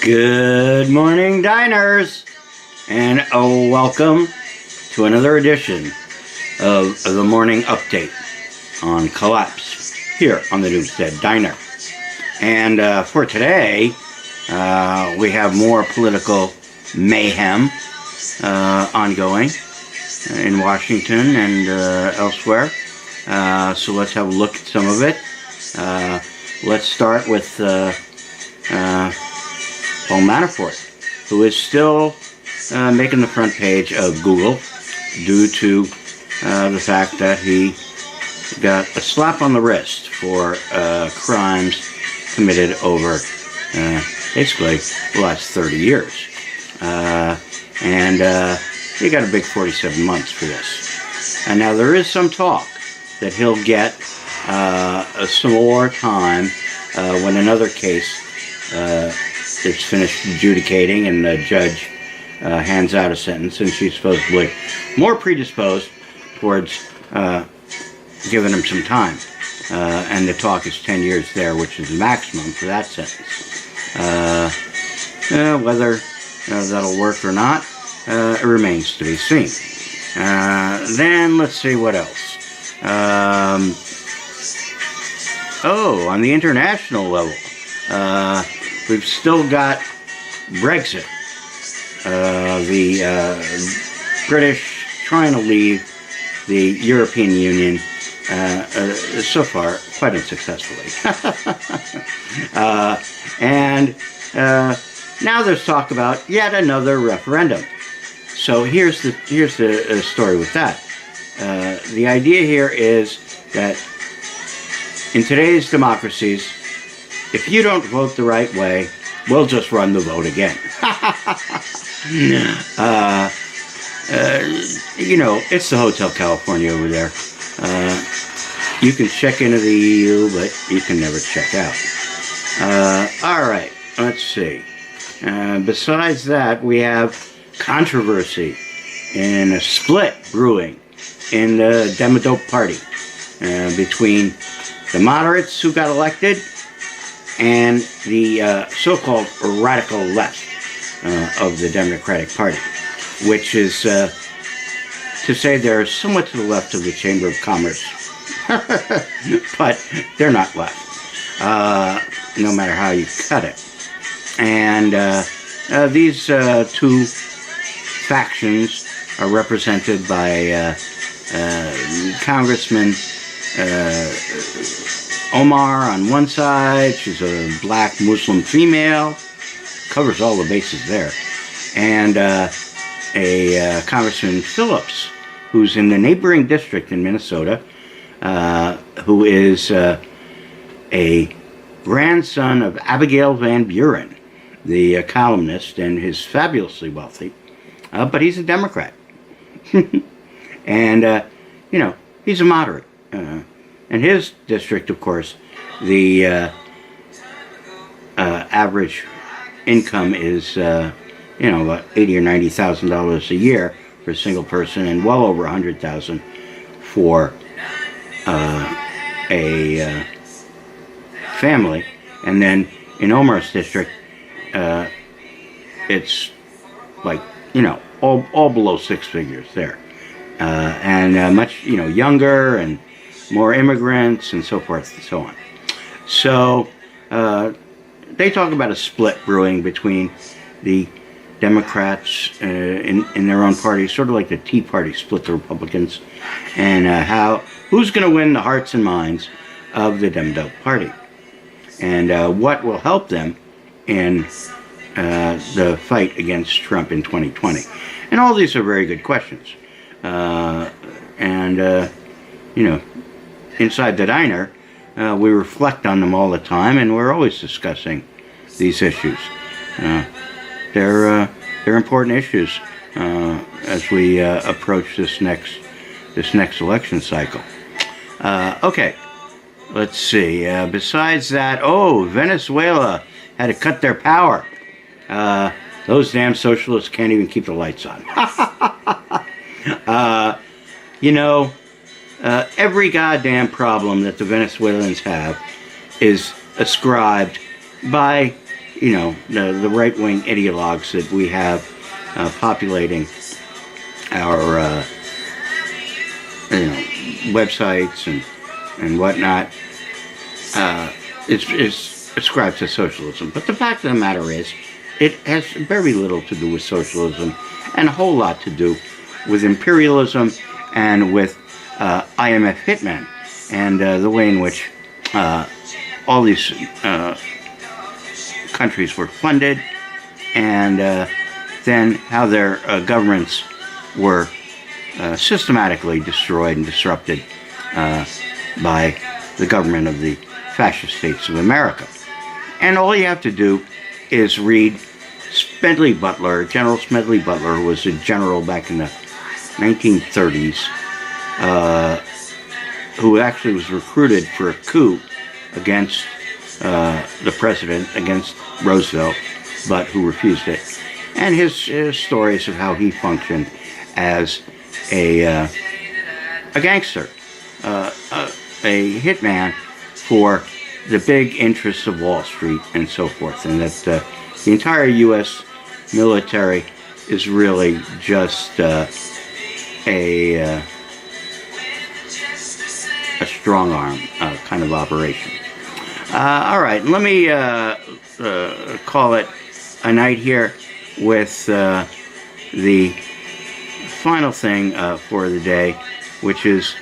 Good morning, diners, and welcome to another edition of the morning update on Collapse here on the Doomstead Diner. And for today, we have more political mayhem ongoing in Washington and elsewhere. So let's have a look at some of it. Let's start with Paul Manafort, who is still making the front page of Google due to the fact that he got a slap on the wrist for crimes committed over basically the last 30 years. And he got a big 47 months for this. And now there is some talk that he'll get some more time when another case is finished adjudicating and the judge hands out a sentence, and she's supposedly more predisposed towards giving him some time. And the talk is 10 years there, which is the maximum for that sentence. Whether that'll work or not, it remains to be seen. Then let's see what else. On the international level, we've still got Brexit. The British trying to leave the European Union, so far quite unsuccessfully. And now there's talk about yet another referendum. So here's the story with that. The idea here is that in today's democracies, if you don't vote the right way, we'll just run the vote again. It's the Hotel California over there. You can check into the EU, but you can never check out. All right, let's see. Besides that, we have controversy and a split brewing in the Democratic Party between the moderates who got elected and the so-called radical left of the Democratic Party, which is to say they're somewhat to the left of the Chamber of Commerce, but they're not left, no matter how you cut it. And these two factions are represented by Congressman Omar on one side. She's a black Muslim female, covers all the bases there, and a Congressman Phillips, who's in the neighboring district in Minnesota, who is a grandson of Abigail Van Buren, the columnist, and is fabulously wealthy, but he's a Democrat. And he's a moderate. In his district, of course, the average income is, about $80,000 or $90,000 a year for a single person, and well over $100,000 for a family. And then in Omar's district, it's like all below six figures there, and much younger and more immigrants and so forth and so on. So they talk about a split brewing between the Democrats in their own party, sort of like the Tea Party split the Republicans, and who's going to win the hearts and minds of the Democratic Party, and what will help them in the fight against Trump in 2020. And all these are very good questions. Inside the diner, we reflect on them all the time, and we're always discussing these issues. They're important issues as we approach this next election cycle. Okay, let's see. Besides that, Venezuela had to cut their power. Those damn socialists can't even keep the lights on. Every goddamn problem that the Venezuelans have is ascribed by the right-wing ideologues that we have populating our websites and whatnot is ascribed to socialism. But the fact of the matter is, it has very little to do with socialism and a whole lot to do with imperialism and with IMF hitmen and the way in which all these countries were funded, and then how their governments were systematically destroyed and disrupted by the government of the fascist states of America. And all you have to do is read Smedley Butler. General Smedley Butler was a general back in the 1930s who actually was recruited for a coup against the president, against Roosevelt, but who refused it. And his stories of how he functioned as a gangster, a hitman for the big interests of Wall Street and so forth, and that the entire U.S. military is really just a strong arm kind of operation. All right, let me call it a night here with the final thing for the day, which is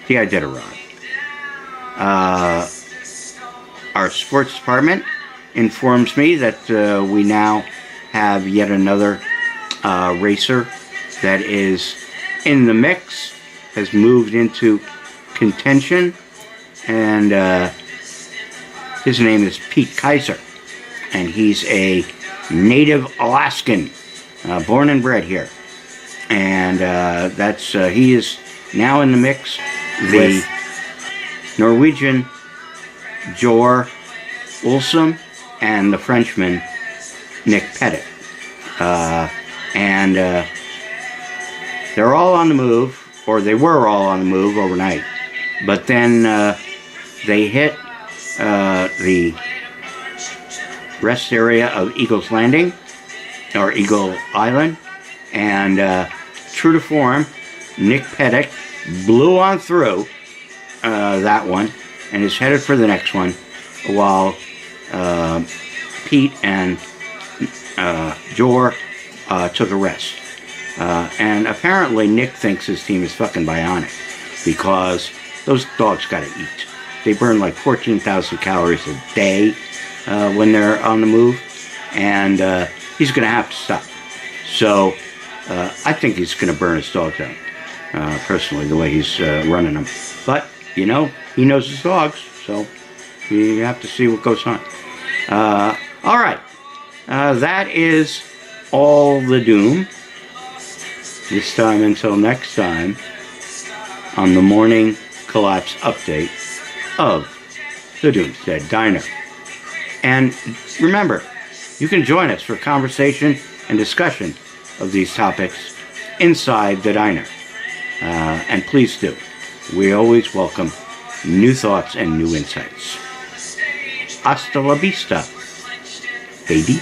the Iditarod. Our sports department informs me that we now have yet another racer that is in the mix, has moved into contention, and his name is Pete Kaiser, and he's a native Alaskan, born and bred here, and he is now in the mix. The Norwegian Jor Olsen and the Frenchman Nick Pettit, and they're all on the move, or they were all on the move overnight, but then they hit the rest area of Eagle's Landing, or Eagle Island, and true to form, Nick Pettit blew on through that one and is headed for the next one, while Pete and Jor took a rest. And apparently Nick thinks his team is fucking bionic, because those dogs gotta eat. They burn like 14,000 calories a day when they're on the move, and he's gonna have to stop. So I think he's gonna burn his dogs out, personally, the way he's running them. But, he knows his dogs, so you have to see what goes on. All right, that is all the doom. This time until next time on the Morning Collapse Update of the Doomsday Diner. And remember, you can join us for conversation and discussion of these topics inside the diner. And please do. We always welcome new thoughts and new insights. Hasta la vista, baby.